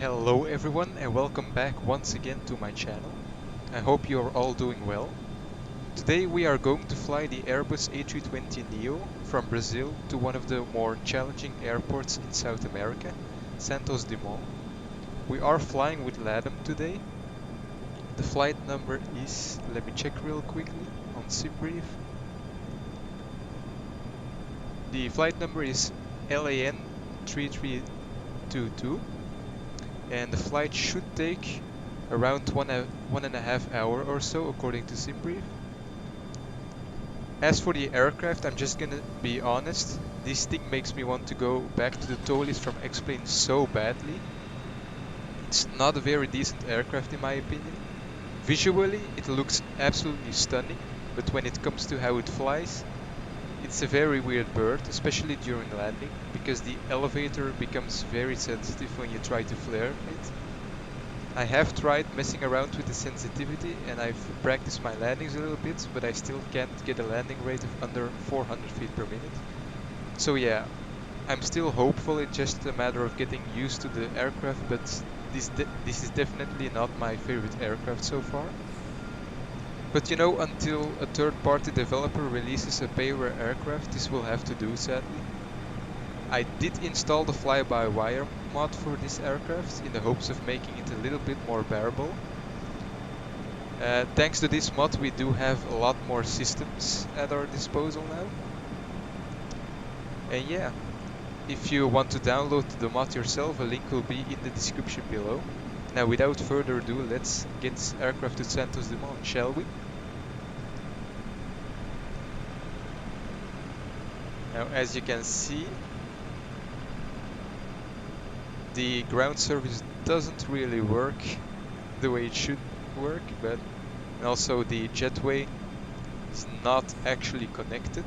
Hello everyone and welcome back once again to my channel. I hope you are all doing well. Today we are going to fly the Airbus A320neo from Brazil to one of the more challenging airports in South America, Santos Dumont. We are flying with LATAM today. The flight number is, let me check real quickly on SimBrief. The flight number is LAN 3322 and the flight should take around one and a half hour or so according to SimBrief. As for the aircraft, I'm just gonna be honest, this thing makes me want to go back to the tollys from X-Plane so badly. It's not a very decent aircraft in my opinion. Visually it looks absolutely stunning, but when it comes to how it flies, it's a very weird bird, especially during landing, because the elevator becomes very sensitive when you try to flare it. I have tried messing around with the sensitivity and I've practiced my landings a little bit, but I still can't get a landing rate of under 400 feet per minute. So yeah, I'm still hopeful, it's just a matter of getting used to the aircraft, but this is definitely not my favorite aircraft so far. But you know, until a third-party developer releases a payware aircraft, this will have to do sadly. I did install the fly-by-wire mod for this aircraft in the hopes of making it a little bit more bearable. Thanks to this mod we do have a lot more systems at our disposal now. And yeah, if you want to download the mod yourself, a link will be in the description below. Now without further ado, let's get this aircraft to Santos Dumont, shall we? Now as you can see, the ground service doesn't really work the way it should work, but also the jetway is not actually connected.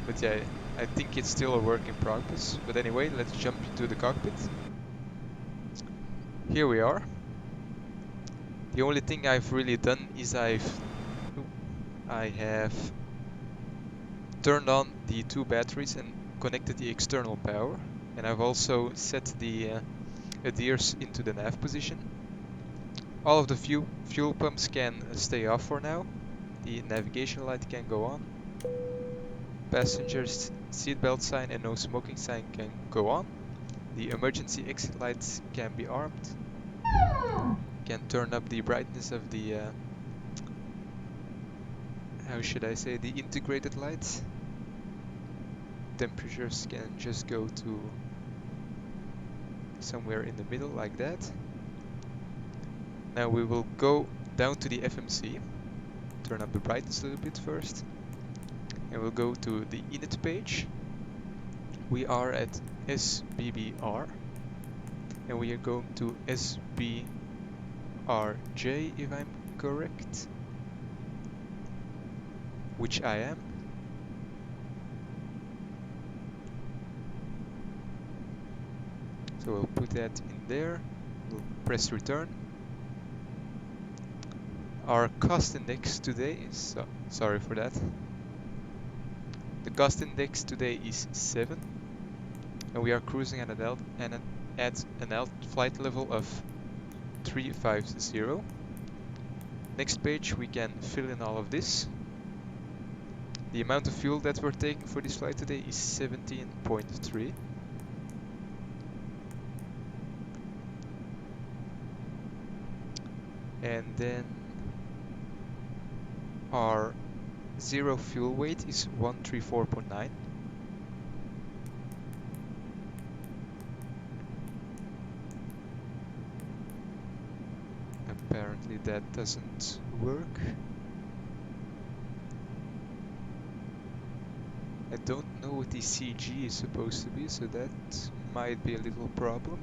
But yeah, I think it's still a work in progress. But anyway, let's jump into the cockpit. Here we are. The only thing I've really done is I have turned on the two batteries and connected the external power. And I've also set the adheres into the nav position. All of the fuel pumps can stay off for now. The navigation light can go on. Passengers seatbelt sign and no smoking sign can go on. The emergency exit lights can be armed. Can turn up the brightness of the how should I say, the integrated lights. Temperatures can just go to somewhere in the middle like that. Now we will go down to the FMC, turn up the brightness a little bit first, and we'll go to the init page. We are at SBBR, and we are going to SBRJ if I'm correct, which I am. So we'll put that in there, we'll press return. Our cost index today is, sorry for that. The cost index today is 7, and we are cruising at an flight level of 350. Next page we can fill in all of this. The amount of fuel that we're taking for this flight today is 17.3. And then our zero fuel weight is 134.9. Apparently that doesn't work. I don't know what the CG is supposed to be, so that might be a little problem.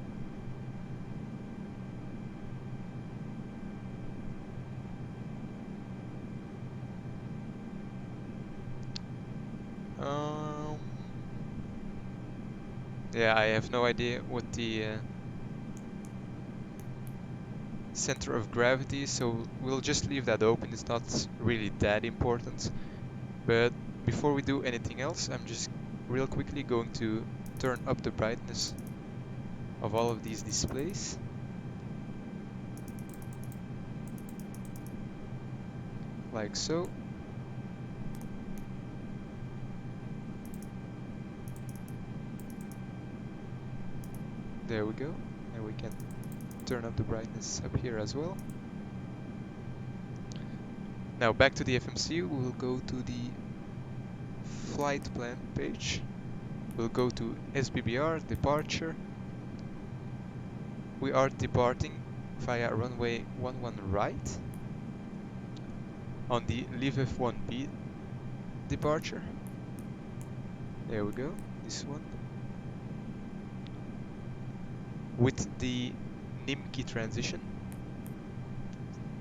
Yeah, I have no idea what the center of gravity is, so we'll just leave that open. It's not really that important. But before we do anything else, I'm just real quickly going to turn up the brightness of all of these displays. Like so. There we go. And we can turn up the brightness up here as well. Now back to the FMC, we will go to the flight plan page. We'll go to SBBR, departure. We are departing via runway 11 right on the LiveF1B departure. There we go, this one. With the Nimki transition.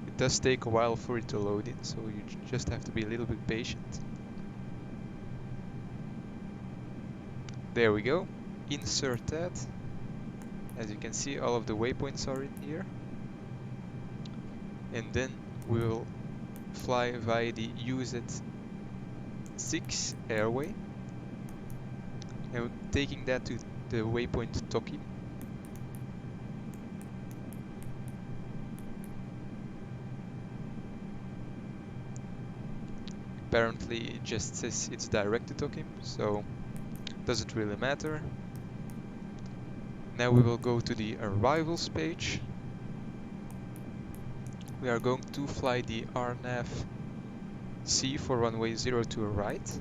It does take a while for it to load in, so you just have to be a little bit patient. There we go. Insert that. As you can see, all of the waypoints are in here. And then we will fly via the UZ6 airway. And taking that to the waypoint Toki. Apparently it just says it's directed to him, so doesn't really matter. Now we will go to the arrivals page. We are going to fly the RNAV C for runway 02 right.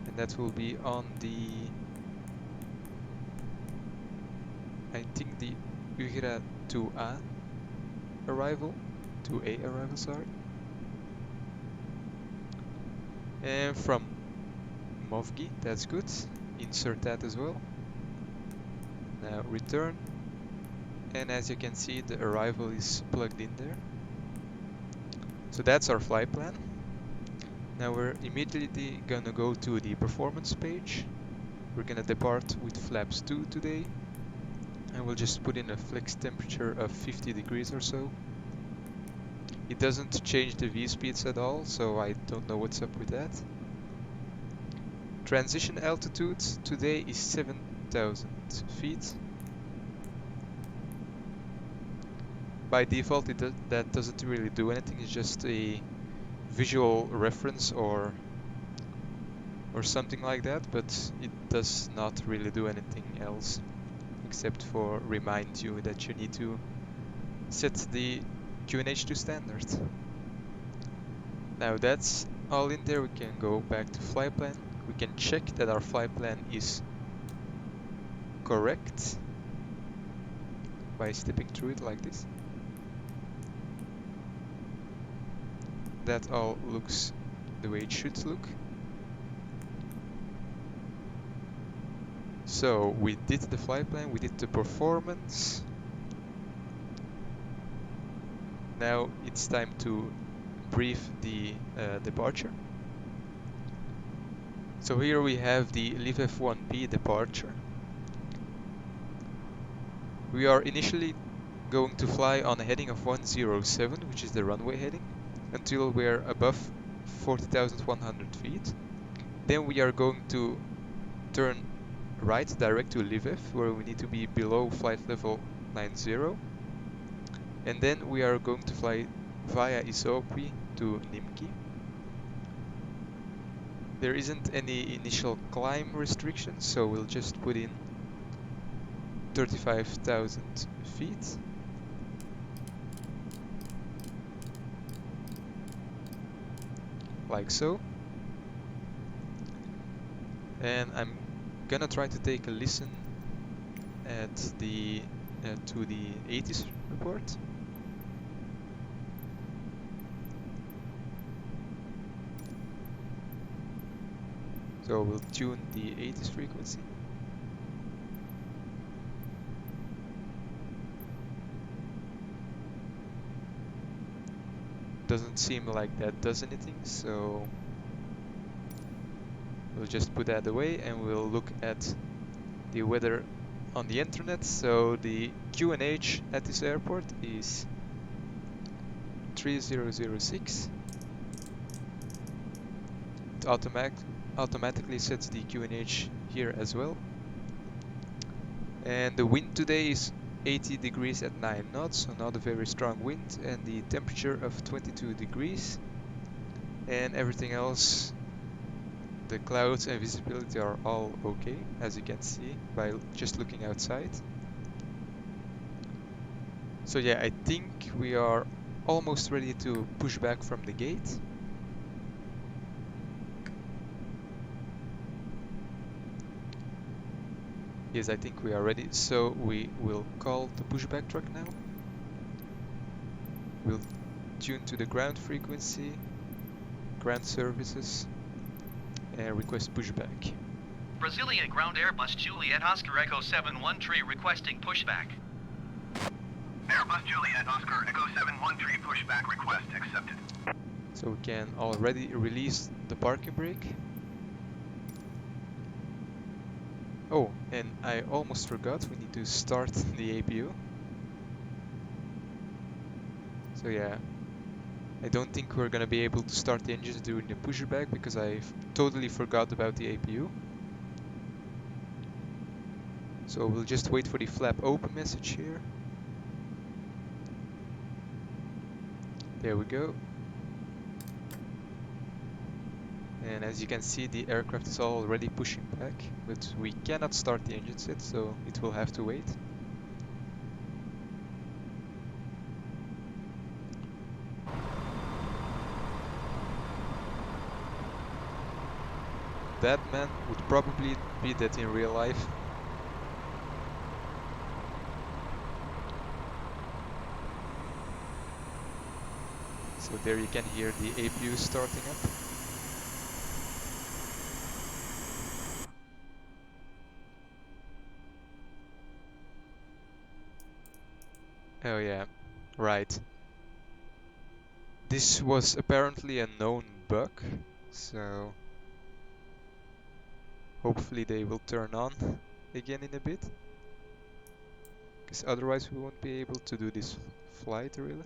And that will be on the, I think the UGRA 2A arrival, 2A arrival, sorry. And from Movgi, that's good. Insert that as well. Now return. And as you can see, the arrival is plugged in there. So that's our flight plan. Now we're immediately gonna go to the performance page. We're gonna depart with flaps 2 today. And we'll just put in a flex temperature of 50 degrees or so. It doesn't change the V-speeds at all, so I don't know what's up with that. Transition altitude today is 7,000 feet. By default, that doesn't really do anything. It's just a visual reference or something like that, but it does not really do anything else except for remind you that you need to set the QNH to standard. Now that's all in there. We can go back to flight plan. We can check that our flight plan is correct by stepping through it like this. That all looks the way it should look. So we did the flight plan, we did the performance. Now it's time to brief the departure. So here we have the LiveF1B departure. We are initially going to fly on a heading of 107, which is the runway heading, until we're above 40,100 feet. Then we are going to turn right direct to LiveF, where we need to be below flight level 90. And then we are going to fly via Isopi to Nimki. There isn't any initial climb restrictions, so we'll just put in 35,000 feet. Like so. And I'm gonna try to take a listen at the to the ATIS report. So we'll tune the ATIS frequency. Doesn't seem like that does anything, so we'll just put that away and we'll look at the weather on the internet. So the QNH at this airport is 3006. It automatically sets the QNH here as well. And the wind today is 80 degrees at 9 knots, so not a very strong wind, and the temperature of 22 degrees. And everything else, the clouds and visibility are all okay, as you can see by just looking outside. So yeah, I think we are almost ready to push back from the gate. Yes, I think we are ready, so we will call the pushback truck now. We'll tune to the ground frequency, ground services, and request pushback. Brazilian ground Airbus Juliet Oscar Echo 713 requesting pushback. Airbus Juliet Oscar Echo 713 pushback request accepted. So we can already release the parking brake. Oh, and I almost forgot, we need to start the APU. So yeah, I don't think we're gonna be able to start the engines during the pushback because I totally forgot about the APU. So we'll just wait for the flap open message here. There we go. And as you can see, the aircraft is already pushing back, but we cannot start the engines yet, so it will have to wait. That man would probably be dead in real life. So there you can hear the APU starting up. Oh yeah, right. This was apparently a known bug, so hopefully they will turn on again in a bit. Because otherwise we won't be able to do this flight really.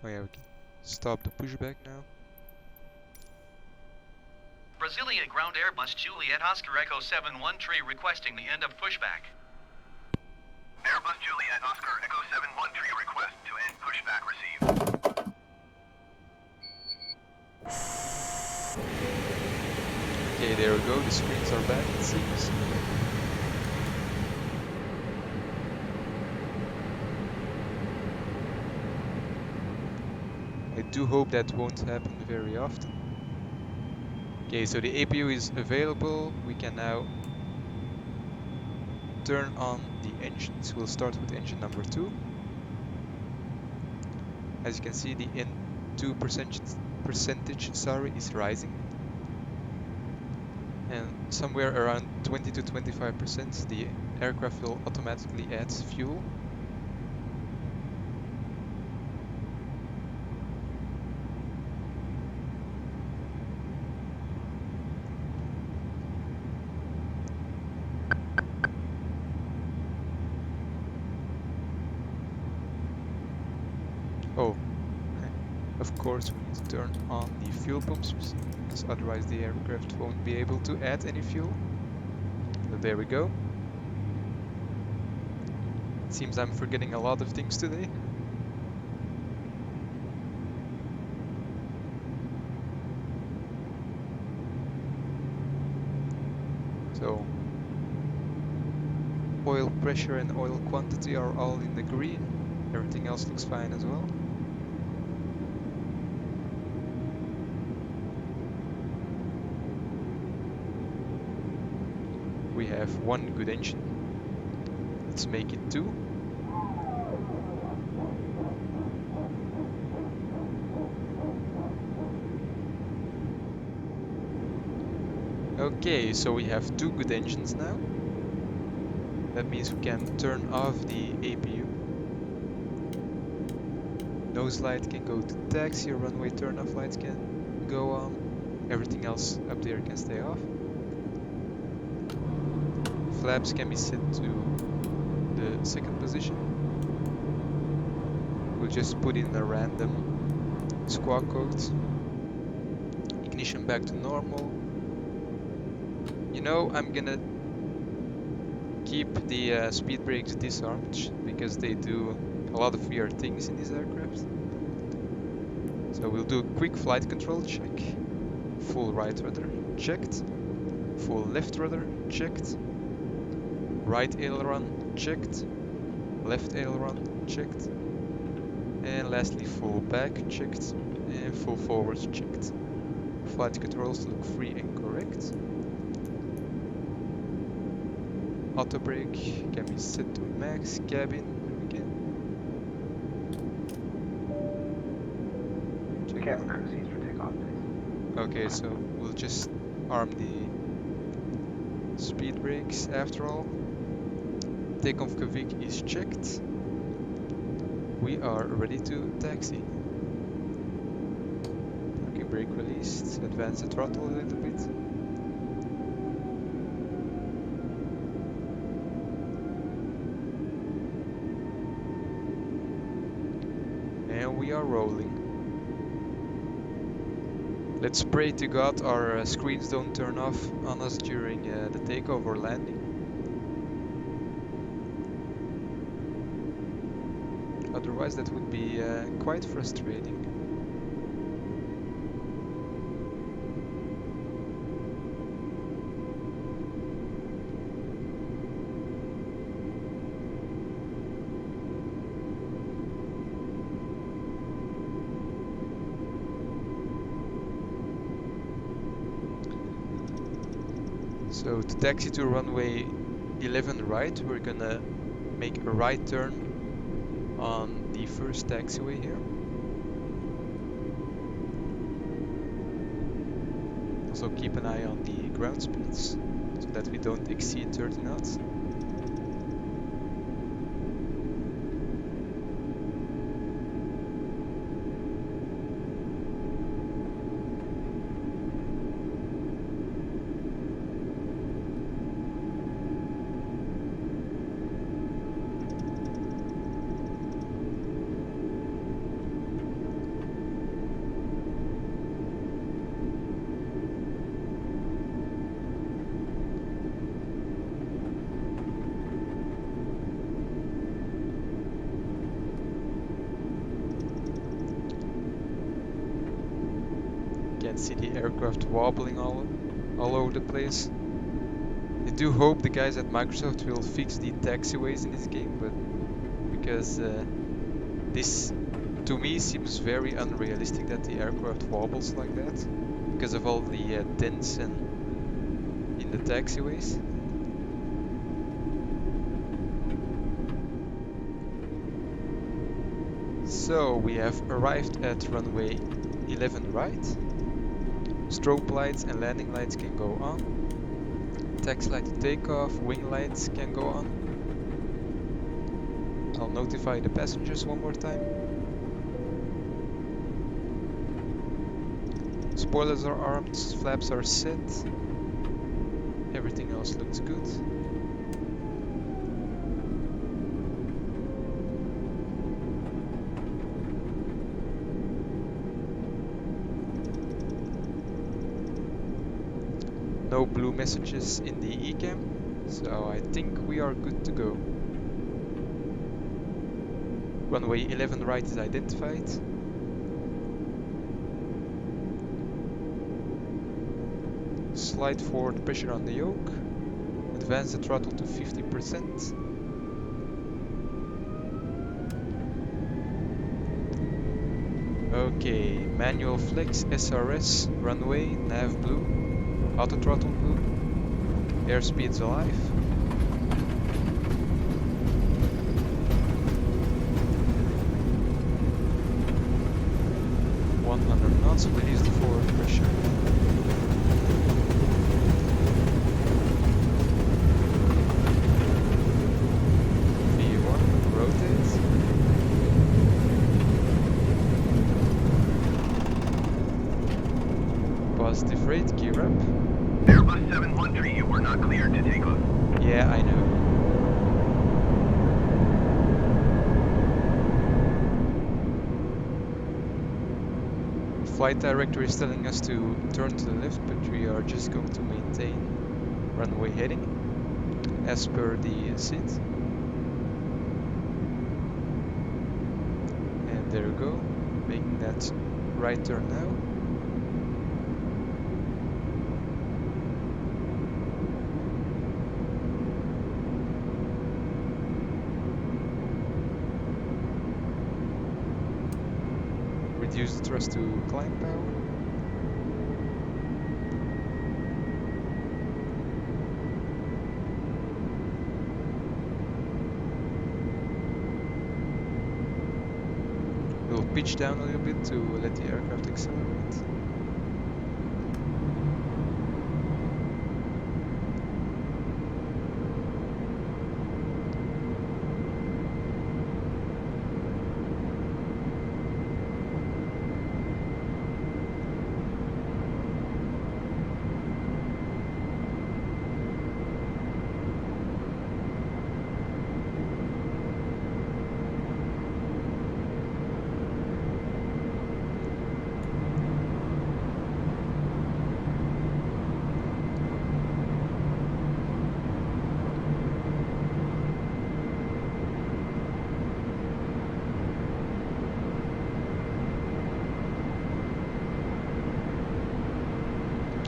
Oh yeah, we can stop the pushback now. Brazilian ground Airbus Juliet Oscar Echo 713 requesting the end of pushback. Airbus Juliet Oscar Echo 713 request to end pushback received. Okay, there we go, the screens are back it seems. I do hope that won't happen very often. Okay, so the APU is available. We can now turn on the engines. We'll start with engine number 2. As you can see, the N2 percentage is rising. And somewhere around 20 to 25% the aircraft will automatically add fuel. Oh, of course we need to turn on the fuel pumps, because otherwise the aircraft won't be able to add any fuel. So there we go. It seems I'm forgetting a lot of things today. So, oil pressure and oil quantity are all in the green. Everything else looks fine as well. We have one good engine. Let's make it 2. Okay, so we have 2 good engines now. That means we can turn off the APU. Nose light can go to taxi, runway turn-off lights can go on. Everything else up there can stay off. Flaps can be set to the second position. we'll just put in a random squawk code. Ignition back to normal. You know, I'm gonna keep the speed brakes disarmed because they do a lot of weird things in these aircraft. So we'll do a quick flight control check. Full right rudder checked. Full left rudder checked. Right aileron checked. Left aileron checked. And lastly full back checked. And full forward checked. Flight controls look free and correct. Auto brake can be set to max. Cabin again. Cabin crew seats for takeoff, please. Okay, so we'll just arm the speed brakes after all. Takeoff config is checked. We are ready to taxi. Parking brake released. Advance the throttle a little bit. And we are rolling. Let's pray to God our screens don't turn off on us during the takeoff or landing. Otherwise that would be quite frustrating. So to taxi to runway 11 right, we're gonna make a right turn on the first taxiway here. Also keep an eye on the ground speeds so that we don't exceed 30 knots. Can see the aircraft wobbling all over the place. I do hope the guys at Microsoft will fix the taxiways in this game, but because this to me seems very unrealistic that the aircraft wobbles like that because of all the dents and in the taxiways. So we have arrived at runway 11 right. Strobe lights and landing lights can go on. Taxi light to takeoff, wing lights can go on. I'll notify the passengers one more time. Spoilers are armed, flaps are set. Everything else looks good. No blue messages in the eCam, so I think we are good to go. Runway 11 right is identified. Slide forward pressure on the yoke. Advance the throttle to 50%. Okay, manual flex, SRS, runway, nav blue. Auto throttle blue. Airspeed's alive. Knots, release the forward pressure. V1, rotate. Positive rate, gear up. Airbus 713, you were not cleared to take off. Yeah, I know. flight director is telling us to turn to the left, but we are just going to maintain runway heading as per the SID. And there we go, making that right turn now. Reduce the thrust to climb power. We'll pitch down a little bit to let the aircraft accelerate.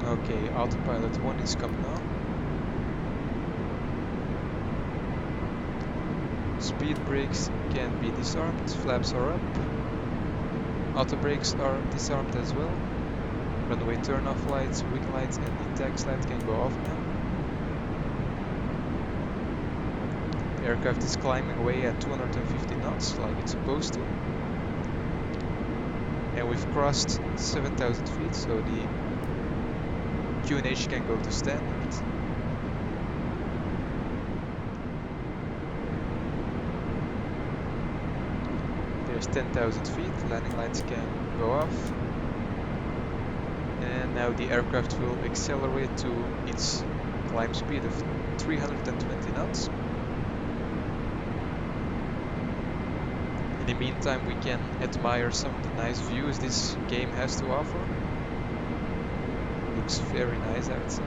Okay, autopilot 1 is coming on. Speed brakes can be disarmed, flaps are up. Auto brakes are disarmed as well. Runway turn-off lights, wing lights and the tax light can go off now. The aircraft is climbing away at 250 knots like it's supposed to. And we've crossed 7,000 feet, so the QNH can go to standard. There's 10,000 feet, landing lights can go off. And now the aircraft will accelerate to its climb speed of 320 knots. In the meantime, we can admire some of the nice views this game has to offer. Looks very nice outside.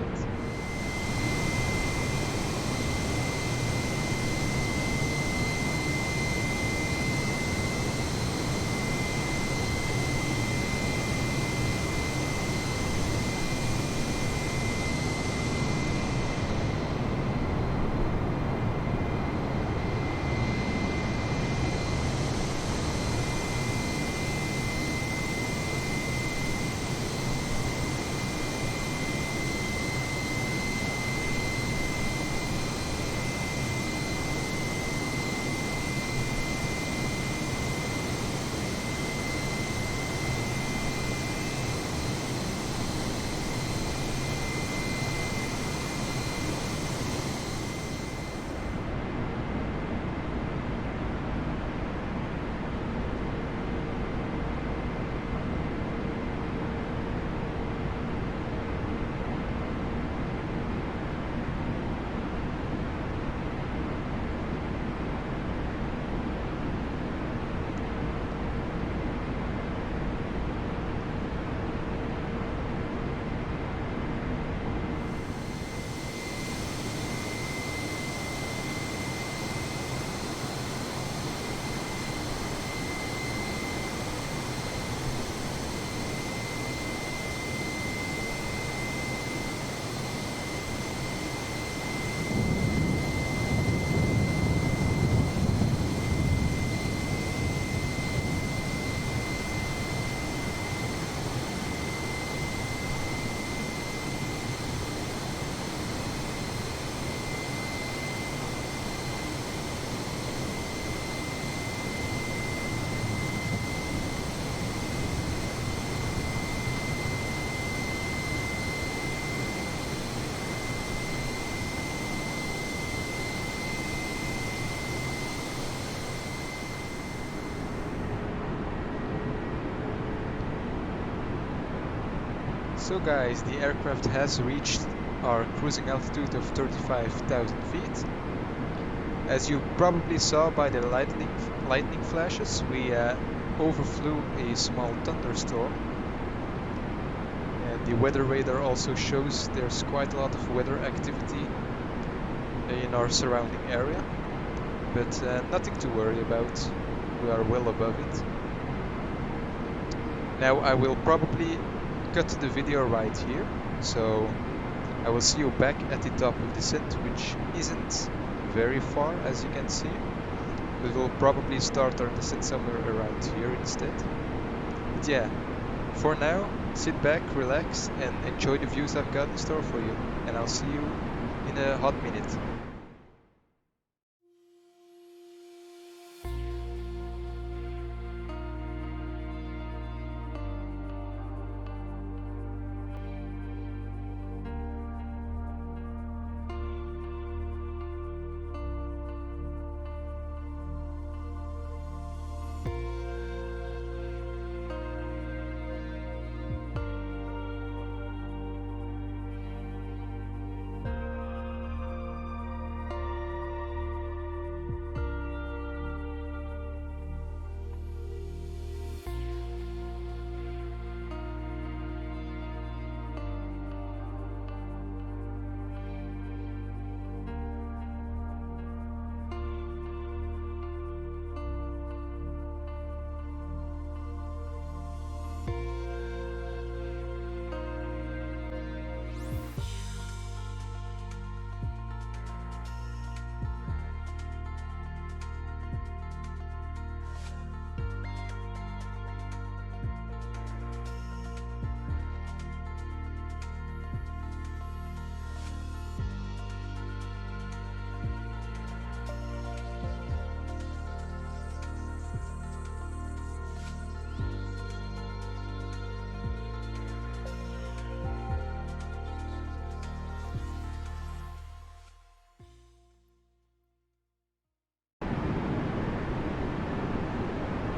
So guys, the aircraft has reached our cruising altitude of 35,000 feet. As you probably saw by the lightning flashes, we overflew a small thunderstorm. The weather radar also shows there's quite a lot of weather activity in our surrounding area, but nothing to worry about. We are well above it. Now I will probably cut the video right here, so I will see you back at the top of descent, which isn't very far as you can see. We will probably start our descent somewhere around here instead. But yeah, for now, sit back, relax, and enjoy the views I've got in store for you. And I'll see you in a hot minute.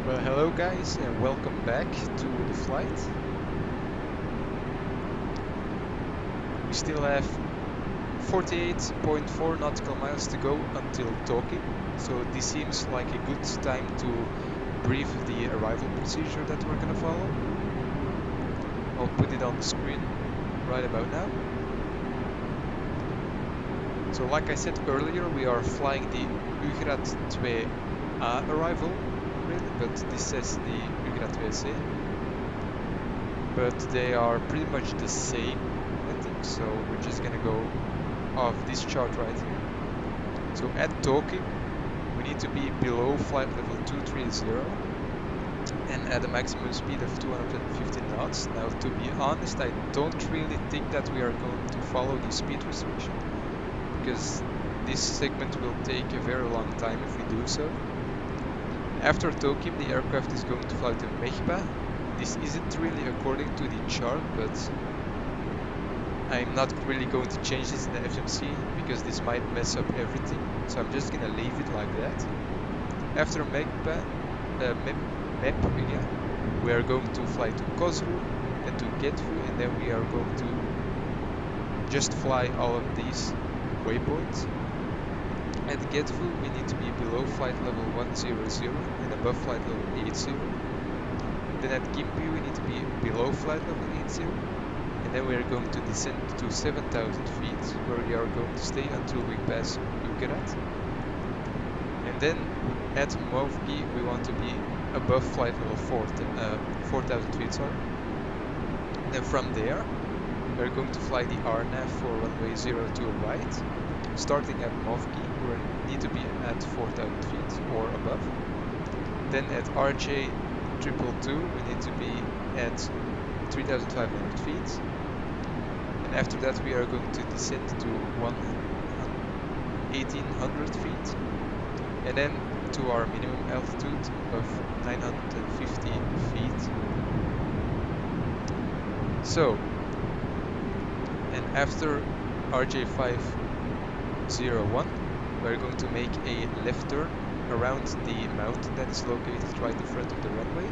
Well, hello guys, and welcome back to the flight. We still have 48.4 nautical miles to go until Tokyo, so this seems like a good time to brief the arrival procedure that we're gonna follow. I'll put it on the screen right about now. So like I said earlier, we are flying the A320neo arrival, really, but this says the A320c. But they are pretty much the same, I think, so we're just gonna go off this chart right here. So at Tokyo, we need to be below flight level 230 and at a maximum speed of 250 knots. Now, to be honest, I don't really think that we are going to follow the speed restriction, because this segment will take a very long time if we do so. After Tokyo, the aircraft is going to fly to Mechba. This isn't really according to the chart, but I'm not really going to change this in the FMC because this might mess up everything. So I'm just gonna leave it like that. After Mechba, we are going to fly to Kozru and to Getfu, and then we are going to just fly all of these waypoints. At Getfu, we need to be below flight level 100 and above flight level 80. Then at Gimbu, we need to be below flight level 80. And then we are going to descend to 7,000 feet, where we are going to stay until we pass Ugarat. And then at Movgi, we want to be above flight level 4,000 feet, sorry. Then from there, we are going to fly the RNAV for runway 02 right. Starting at Movgi, we need to be at 4,000 feet or above. Then at RJ 222, we need to be at 3,500 feet. And after that, we are going to descend to 1,800 feet. And then to our minimum altitude of 950 feet. So, and after RJ501, we're going to make a left turn around the mountain that is located right in front of the runway,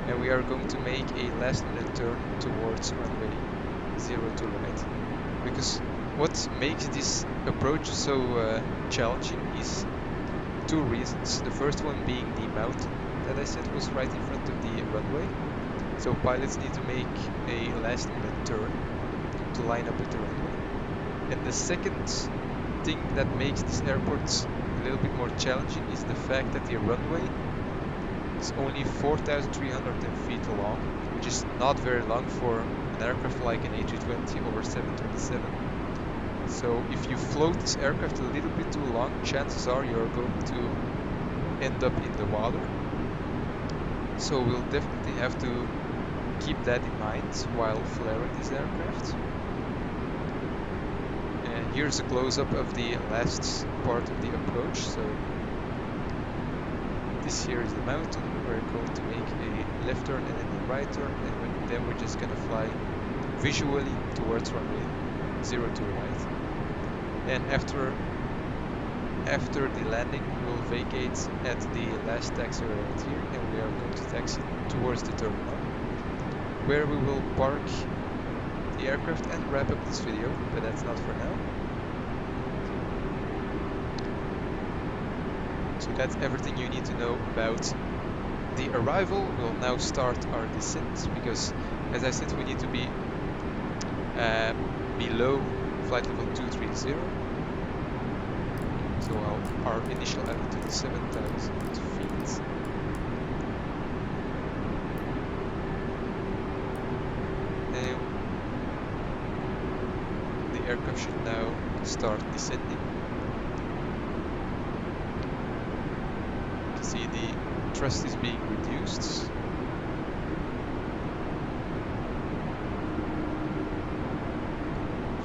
and we are going to make a last minute turn towards runway 02 right. Because what makes this approach so challenging is two reasons. The first one being the mountain that I said was right in front of the runway, So pilots need to make a last minute turn to line up with the runway. And the second thing that makes this airport a little bit more challenging is the fact that the runway is only 4,300 feet long, which is not very long for an aircraft like an A320 or 737. So if you float this aircraft a little bit too long, chances are you're going to end up in the water. So we'll definitely have to keep that in mind while flaring this aircraft. And here's a close-up of the last part of the approach. So this here is the mountain. We're going to make a left turn and then a right turn, and then we're just gonna fly visually towards runway 0 to right. And after the landing, we'll vacate at the last taxi right here, and we are going to taxi towards the terminal, where we will park the aircraft and wrap up this video, but that's not for now. So that's everything you need to know about the arrival. We'll now start our descent, because as I said, we need to be below flight level 230. So our initial altitude is 7,000 feet. And the aircraft should now start descending. You can see the thrust is being reduced.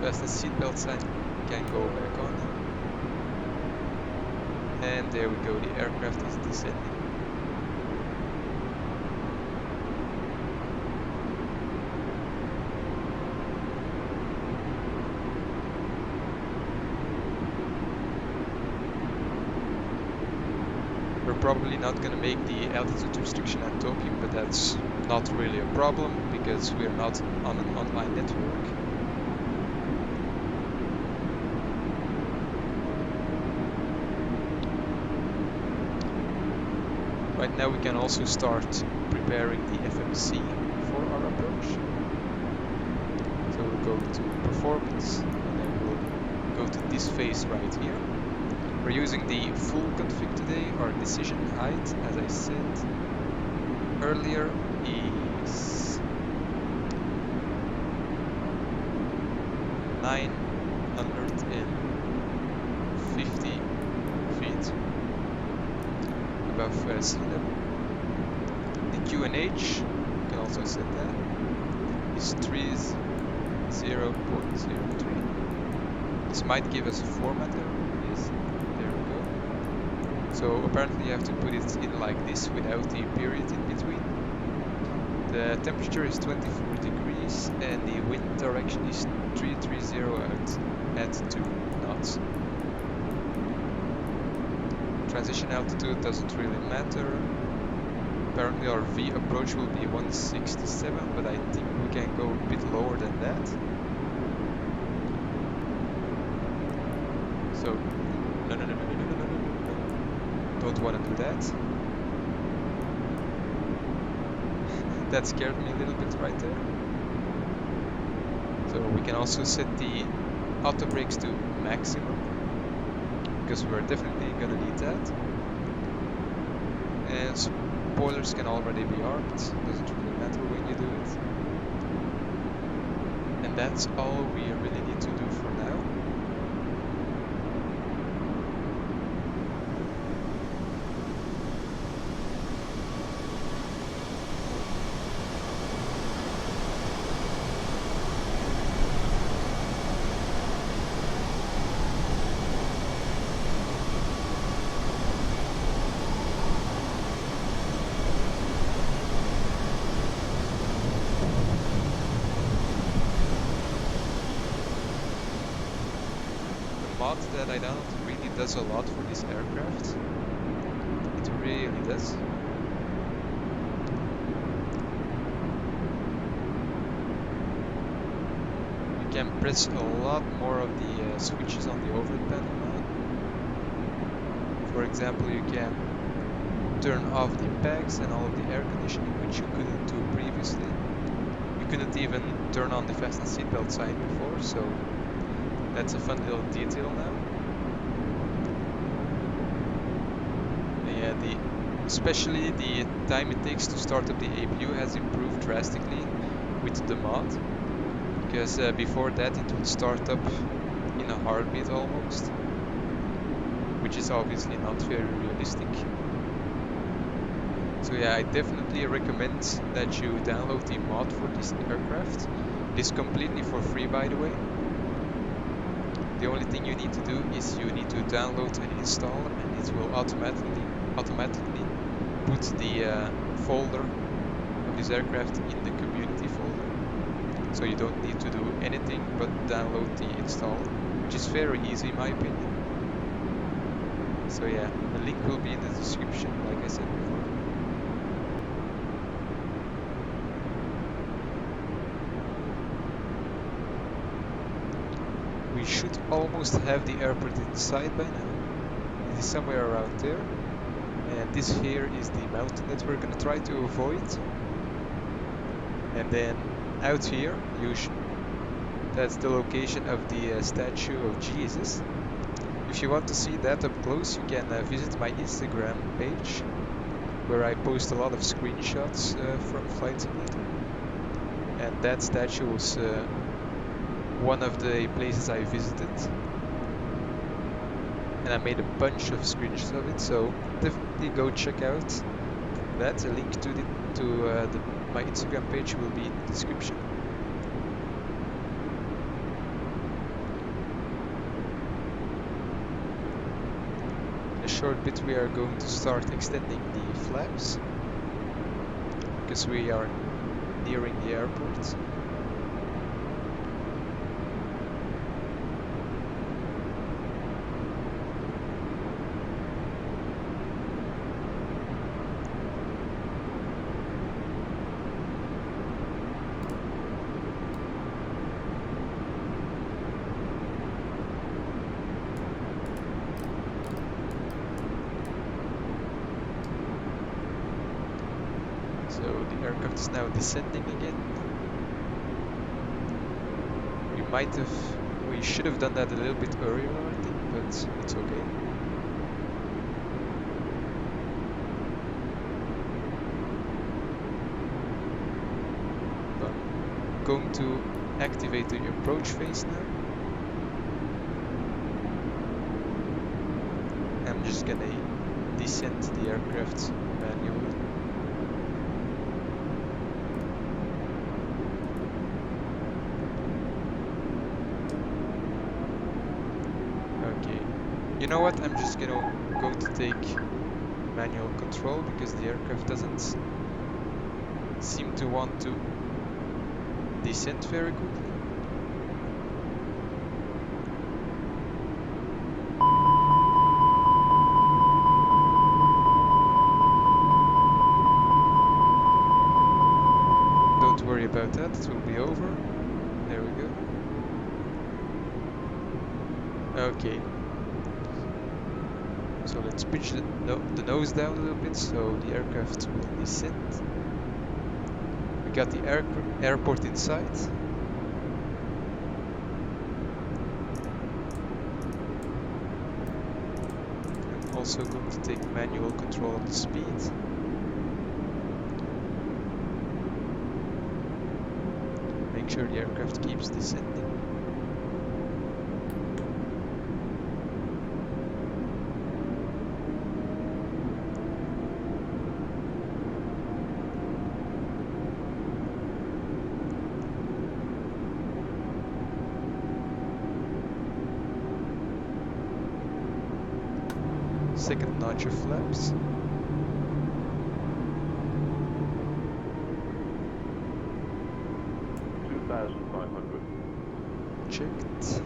Fasten seatbelt sign can go back on. And there we go, the aircraft is descending. We're probably not going to make the altitude restriction at Tokyo, but that's not really a problem because we're not on an online network. Right now we can also start preparing the FMC for our approach. So we'll go to performance, and then we'll go to this phase right here. We're using the full config today. Our decision height, as I said earlier, is 950 feet above sea level. The QNH, you can also set that, is 30.03. This might give us a format error. Yes, there we go. So apparently you have to put it in like this without the period in between. The temperature is 24 degrees and the wind direction is 330 out at 2 knots. Transition altitude doesn't really matter. Apparently our V approach will be 167, but I think we can go a bit lower than that. So, no, don't want to do that. That scared me a little bit right there. So we can also set the auto brakes to maximum, because we're definitely gonna need that. And spoilers can already be armed, doesn't really matter when you do it. And that's all we really need to do for now. Mod that I downloaded really does a lot for this aircraft. It really does. You can press a lot more of the switches on the overhead panel now. For example, you can turn off the packs and all of the air conditioning, which you couldn't do previously. You couldn't even turn on the fasten seatbelt sign before, so that's a fun little detail now. Yeah, especially the time it takes to start up the APU has improved drastically with the mod, because before that it would start up in a heartbeat almost, which is obviously not very realistic. So yeah, I definitely recommend that you download the mod for this aircraft. It is completely for free, by the way. The only thing you need to do is you need to download an installer, and it will automatically put the folder of this aircraft in the community folder. So you don't need to do anything but download the installer, which is very easy in my opinion. So yeah, the link will be in the description, like I said before. We should almost have the airport inside by now. It is somewhere around there. And this here is the mountain that we're gonna try to avoid. And then out here, that's the location of the statue of Jesus. If you want to see that up close, you can visit my Instagram page, where I post a lot of screenshots from Flight Simulator. And that statue was one of the places I visited. And I made a bunch of screenshots of it, so definitely go check out that. A link to my Instagram page will be in the description. In a short bit we are going to start extending the flaps, because we are nearing the airport. So the aircraft is now descending again. We should have done that a little bit earlier, I think, but it's okay. I'm going to activate the approach phase now. I'm just gonna descend the aircraft manually. You know what, I'm just going to take manual control, because the aircraft doesn't seem to want to descend very quickly. Don't worry about that, it will be over. There we go. Okay. So let's pitch the nose down a little bit so the aircraft will descend. We got the airport inside. I'm also going to take manual control of the speed. Make sure the aircraft keeps descending. Second notch of flaps. Checked.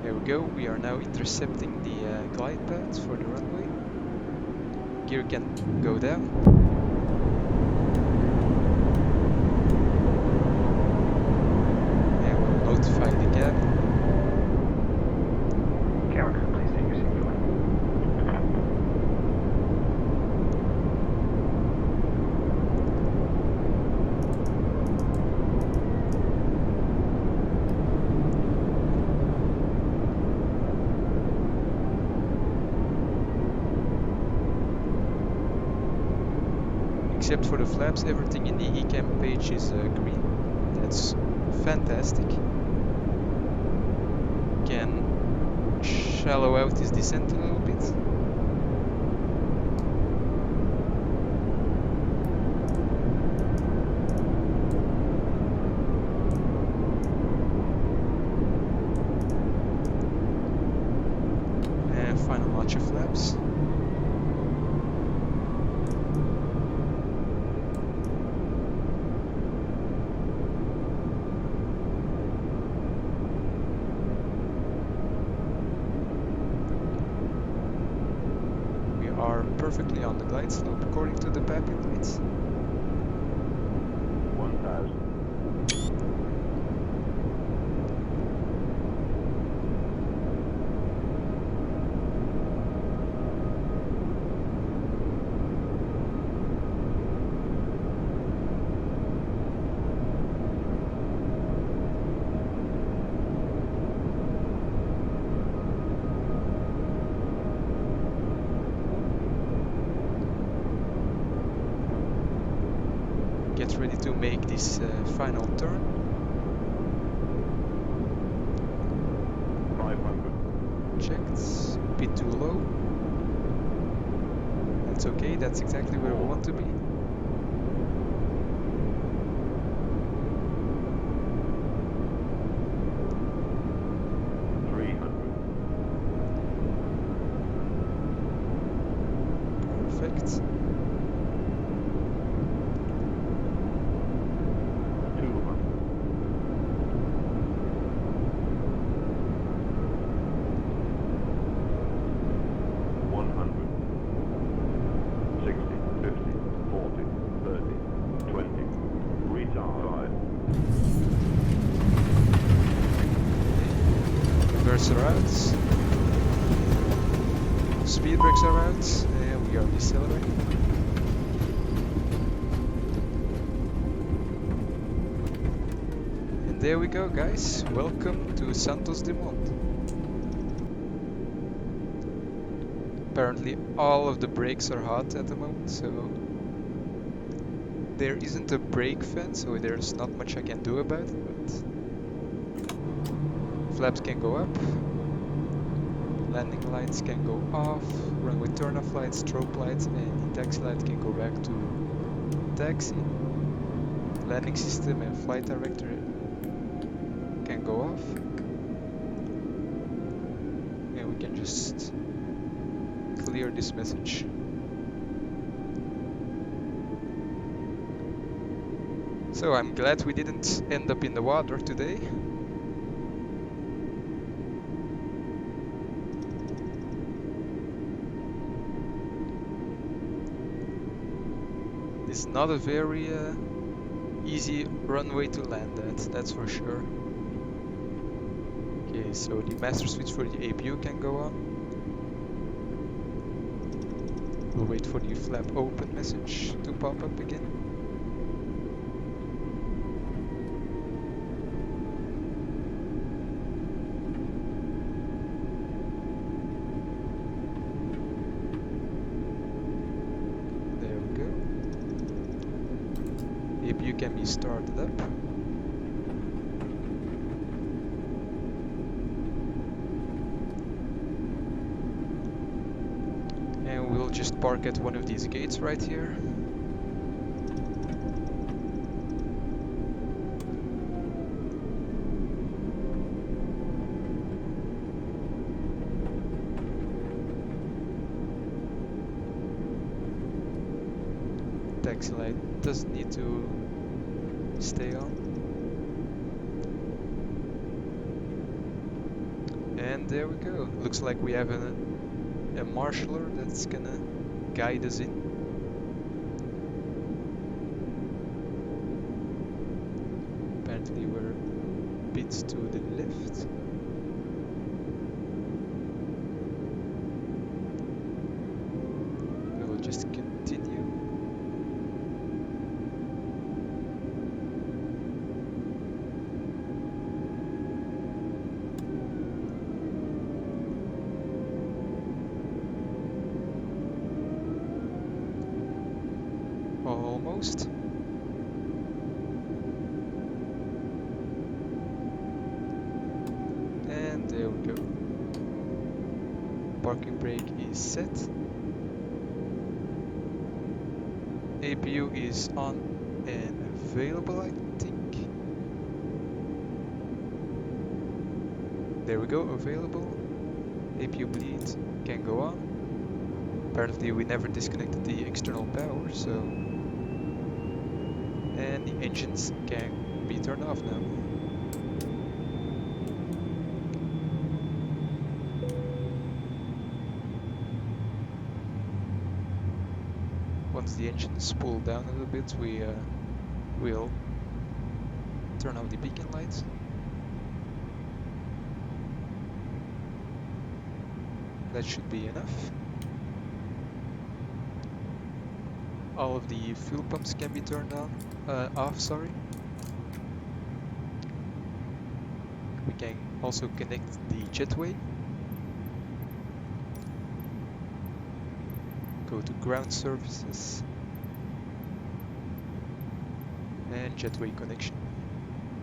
There we go, we are now intercepting the glide path for the runway. Gear can go down. except for the flaps, everything in the ECAM page is green. That's fantastic. Can shallow out this descent a little bit. And final notch of flaps. Perfectly on the glide slope according to the PAPI lights. 1000. Get ready to make this final turn. 500. Checked. Bit too low. That's okay, that's exactly where we want to be. Perfect. 5. Reverse are out. Speed brakes are out. And we are decelerating. And there we go, guys. Welcome to Santos Dumont. Apparently all of the brakes are hot at the moment, so there isn't a brake fan, so there's not much I can do about it, but flaps can go up, landing lights can go off, runway turn-off lights, strobe lights, and the taxi light can go back to taxi. Landing system and flight director can go off. And we can just clear this message. So I'm glad we didn't end up in the water today. It's not a very easy runway to land at, that's for sure. Okay, so the master switch for the APU can go on. We'll wait for the flap open message to pop up again. There we go. APU can be started up. And we'll just park at one of these gates right here. Taxi light doesn't need to stay on. And there we go. Looks like we have a marshaller that's gonna guide us in. Apparently we're a bit to the left. We'll just continue. almost. And there we go. Parking brake is set. APU is on and available, I think. There we go, available. APU bleed can go on. Apparently we never disconnected the external power, so... And the engines can be turned off now. Once the engines pull down a little bit, we will turn off the beacon lights. That should be enough. All of the fuel pumps can be turned off, sorry. We can also connect the jetway. Go to ground services and jetway connection.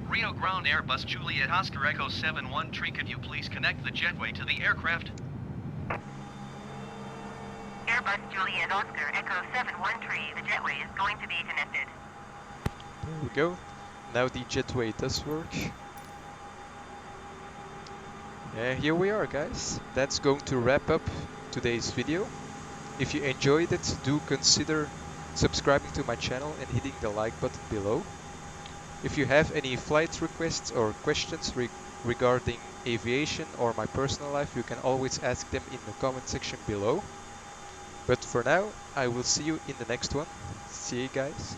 Rio Ground Airbus Juliet Oscar Echo 71 could you please connect the jetway to the aircraft? Airbus Juliet Oscar Echo 71 the jetway is going to be connected. There we go. Now the jetway does work. And here we are, guys. That's going to wrap up today's video. If you enjoyed it, do consider subscribing to my channel and hitting the like button below. If you have any flight requests or questions regarding aviation or my personal life, you can always ask them in the comment section below. But for now, I will see you in the next one. See you guys.